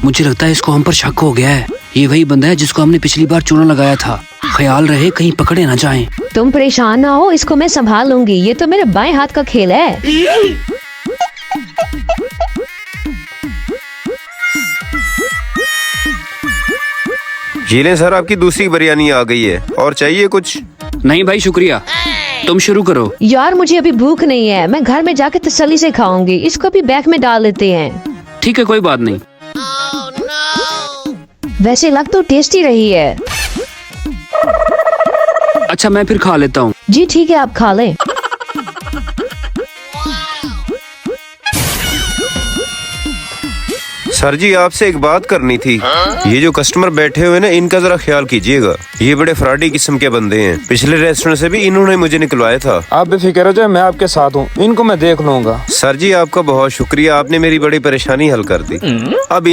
मुझे लगता है इसको हम पर शक हो गया है। ये वही बंदा है जिसको हमने पिछली बार चूना लगाया था। ख्याल रहे कहीं पकड़े ना जाएं। तुम परेशान ना हो, इसको मैं संभाल लूंगी। ये तो मेरे बाएं हाथ का खेल है। ये लें सर, आपकी दूसरी बिरयानी आ गई है। और चाहिए कुछ? नहीं भाई शुक्रिया, तुम शुरू करो। यार मुझे अभी भूख नहीं है, मैं घर में जाके तसल्ली से खाऊंगी। इसको भी बैग में डाल देते हैं। ठीक है कोई बात नहीं। वैसे लग तो टेस्टी रही है। अच्छा मैं फिर खा लेता हूँ। जी ठीक है, आप खा लें। सर जी, आपसे एक बात करनी थी। ये जो कस्टमर बैठे हुए ना, इनका जरा ख्याल कीजिएगा। ये बड़े फ्रॉडी किस्म के बंदे हैं। पिछले रेस्टोरेंट से भी इन्होंने मुझे निकलवाया था। आप बेफिक्र हो जाए, मैं आपके साथ हूँ। इनको मैं देख लूंगा। सर जी, आपका बहुत शुक्रिया, आपने मेरी बड़ी परेशानी हल कर दी। अब